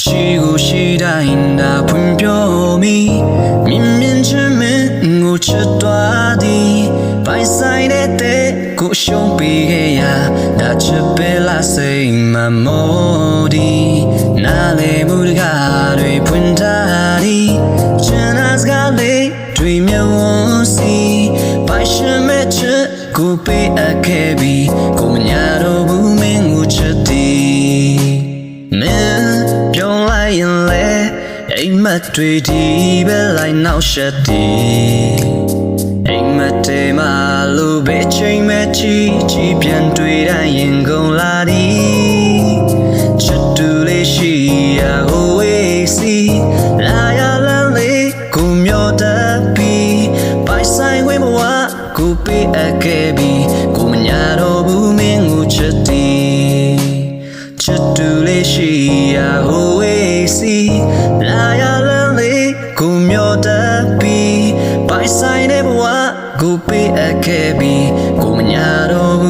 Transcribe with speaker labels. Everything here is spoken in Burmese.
Speaker 1: ရှိကိုရှိတိုင်းသာဖွင့်ပြောမိမြင်မြင်ချင်းမင်းကိုချစ်သွားသည်ပိုင်ဆိုင်တဲ့ကိုရှုံးပေးခဲ့ရဒါချစ်ပဲလားစိတ်မမောဒီနားလေမှုတကားတွေဖွင့်ထားသည်ချမ်းသာစကားလေးတွေမြဝန်းစီပိုင်ရှင်မဲ့ချစ်ကိုပေးအပ်ခဲ့ပြီးကိုမညာတော့ဘူးမင်းကိုချစ်သည်မင်းပြောင်းလိုက်ရင်လေအိမ်မက်တွေဒီပဲလိုက်နောက်ရှက်သည်အိမ်မက်တွေမှာလိုပဲချိန်မဲ့ချီပြန်တွေ့တိုင်းရင်ကုန်လာသည်ချစ်တူလေးရှိရာဟိုဝေးစီလာရလန်းလေးကိုမျောတတ်ပြီးပိုင်ဆိုင်ဝဲမဝကိုပေးအပ်ခဲ့ပြီးကိုမညာတော့ဘူးမင်းကိုချစ်သည်ချစ်တူလေးရှိရာဟိုဝေးစီလာရလန်းလေးကိုမျောတတ်ပြီးပိုင်ဆိုင်တဲ့ဘဝကိုပေးအပ်ခဲ့ပြီးကိုမညာတော့ဘူး